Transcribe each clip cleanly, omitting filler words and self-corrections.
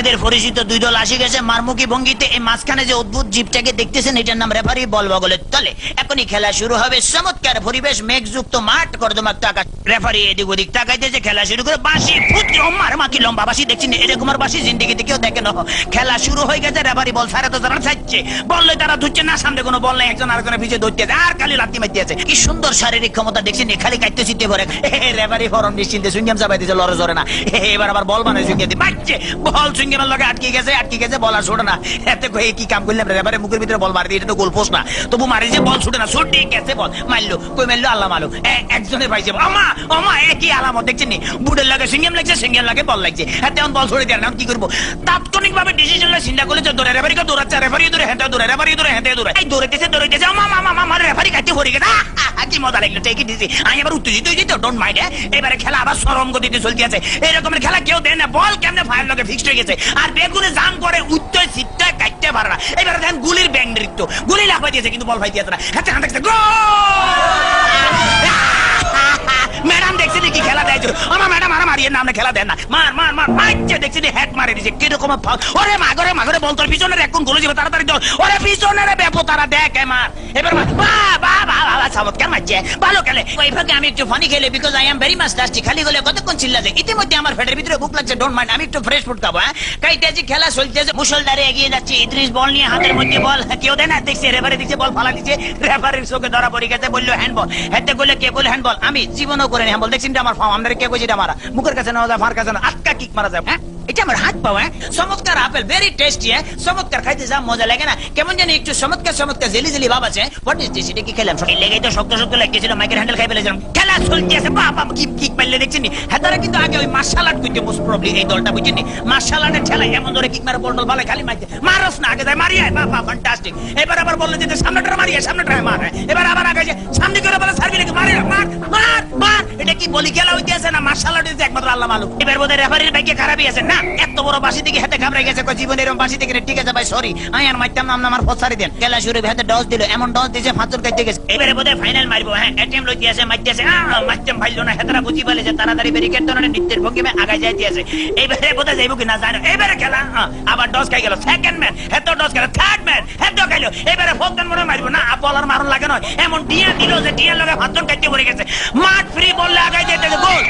আমাদের পরিচিত দুই দল আসে গেছে মারমুখী ভঙ্গিতে। এই মাঝখানে যে অদ্ভুত জীবটাকে দেখতেছেন এটার নাম রেফারি বল বগলের তলে। এখনই খেলা শুরু হবে। চমৎকার পরিবেশ, মেঘযুক্ত মাঠ, কর্দমাক্ত আকাশ। রেফারি এদিক ওদিক তাকাইতেছে, খেলা শুরু করে বাঁশি ফুটছে। ওমার মা কি লম্বা বাঁশি দেখছেন, এরকম আর বাঁশি জিন্দিগিতে কেউ দেখে না। খেলা শুরু হয়ে গেছে, রেফারি বল ছাড়া তো তারা ছাড়ছে, বললে তারা ধুচ্ছে না, সামনে কোনো বল নাই, একজন আরেকজনের পিছিয়ে ধরতেছে আর খালি লাত্তি মারতেছে। কি সুন্দর শারীরিক ক্ষমতা দেখছেন, খালি কাটতে চিনতে পারে। রেফারি ফরম নিশ্চিন্তে সুইংগাম চাপাই দিয়েছে, লড়ে জরে না। এবার আবার বল বানায় সুইংগাম দিয়ে বাচ্চে, বল সুইংগামের লগে আটকে গেছে, বল আর ছোটে না। এতে কি কাম করলাম, রেফারি মুখের ভিতরে বল মারি দিয়ে, এটা তো গোল পোস্ট না, তবু মারি যে বল ছুটে না, ছুটে গেছে বল মারলো, কই মারলো আল্লাহ মালু, একজনের পাইছে। আমা আমা একই আলামত দেখছেন নি, বুটের লাগে সিঙ্গেম লাগছে, সিঙ্গেম লাগে বল লাগছে। হাতে এখন বল ছড়ে দেয় না, কি করবো? তাৎক্ষণিক ভাবে ডিসিশন চিন্তা করলে দৌড়ে রেফারিকে দৌড়াচ্ছে, রেফারি দৌড়ে হেঁটে দৌড়ে, রেফারি দৌড়ে হেঁটে দৌড়ে, এই দৌড়াইতেছে আমার রেফারি কাটতে পড়ে গেছে। কি মজা লাগলো, টেকে দিছি আমি আবার উত্তেজিত হয়ে যেত, ডোন্ট মাইন্ড। এবারে খেলা আবার সরম গতিতে চলতে আছে। এরকমের খেলা কেউ দেয় না, বল কেমনে ফায়ার লগে ফিক্সড হয়ে গেছে, আর বেগুনে জাম করে উত্তর সিটটা কাটতে পারে না। এবারে দেখেন গুলির ব্যাং নৃত্য, গুলি লাফাই দিয়েছে কিন্তু বল ফাইতে না। হাতে হাতে ম্যাডাম দেখছি কি খেলা দেয়, আমার ম্যাডাম মারিয়ে নামে খেলা দেন না, মার মার মার মারছে, দেখছি হেড মারে দিছে কিরকম। ওরে মাগরে মাগরে বল তোর পিছনের এখন গোল যাবে, তাড়াতাড়ি দল, ওরে পিছনের বেপো তারা দেখে মার। এবার চমৎকার মারছে, ভালো খেলে। ওই ভাগে আমি একটু ফানি খেলে, because I am very much tasty. খালি গলে কতক্ষণ চিল্লা যায়, ইতিমধ্যে আমার পেটের ভিতরে বুক লাগছে, ডোন্ট মাইন্ড, আমি একটু ফ্রেশ ফুড খাবো। কাইতেছি, খেলা চলতেছে, মুসলধারে এগিয়ে যাচ্ছে। ইদ্রিস বল নিয়ে হাতের মধ্যে বল, কেউ দেয় না, দেখছে রেফারি দিচ্ছে বল ফালা দিচ্ছে, রেফারির চোখে ধরা পড়ে গেছে, বললো হ্যান্ডবল। হেতে বললে কে বলে হ্যান্ডবল, আমি জীবনও করে হ্যান্ডবল দেখছি আমার ফার্ম, আমাদের কে কইছে মারা, মুখের কাছে নেওয়া যায়, ফার কাছে না, আটকা কিক মারা যায়। হ্যাঁ এটা আমার হাত পাওয়া। চমৎকার আপেল, ভেরি টেস্টি। চমৎকার খাইতে যা মজা লাগে না, কেমন জানি একটু চমৎকার চমৎকার জেলি জেলি ভাব আছে। হোয়াট ইজ দিস, এটা কি খেলাম? লেগে তো শক্ত শক্ত লাগতেছিল, মাইকের হ্যান্ডেল খাই ফেলেছিলাম। খেলা চলতেছে, বাবা কি কিক মারলে দেখছেন। হেতারা কিন্তু আগে ওই মার্শাল আর্ট করতে মোস্ট প্রবলি, এই দলটা বুঝছেন, মার্শাল আর্টের ঠেলা এমন ধরে কিক মারে, বল টল ভালো খালি মারতে, মারস না, আগে যায় মারিয়ে, বাবা ফ্যান্টাস্টিক। এবার আবার বললে যে সামনেটা মারিয়ে, সামনেটা মার, এবার আবার আগে যায় সামনে করে বলে সার্ভি লেগে মারে, মার মার মার। এটা কি বলি খেলা হইতেছে না মার্শাল আর্ট একমাত্র আল্লাহ মালুম। এবার বোধহয় রেফারির ভাগ্যে খারাপই আছে না, এত বড় বাসি থেকে হাতে ঘাবড়ে গেছে, জীবনে এরকম বাসি থেকে। ঠিক আছে ভাই, সরি, আমি আর মারতাম না, আমার ফসারি দেন। খেলা শুরু হাতে ডস দিল, এমন ডস দিয়েছে ফাঁচুর কাটতে গেছে। এবারে বোধহয় ফাইনাল মারবো। হ্যাঁ এটিএম লইতে আছে, মারতেছে, মারতাম পাইলো না। হেতারা বুঝি পালে যে তাড়াতাড়ি ব্যারিকেড ধরে নৃত্যের ভঙ্গিমে আগায় যাইতে আছে। এইবারে বোধহয় যাইব কিনা জানো। এবারে খেলা আবার ডস খাই গেল, সেকেন্ড ম্যান হেতো ডস গেল, থার্ড ম্যান হেতো খাইলো। এবারে ফোকদান মনে মারবো না, বলার মারণ লাগে নয়, এমন টিয়া দিল যে টিয়ার লগে ফাঁচুর কাটতে পড়ে গেছে। মাঠ ফ্রি বললে আগায় যেতে গোল।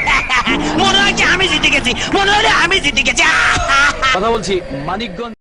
মনে হয় আমি জিতে গেছি, মনে হলে আমি জিতে গেছি। কথা বলছি মানিকগঞ্জ।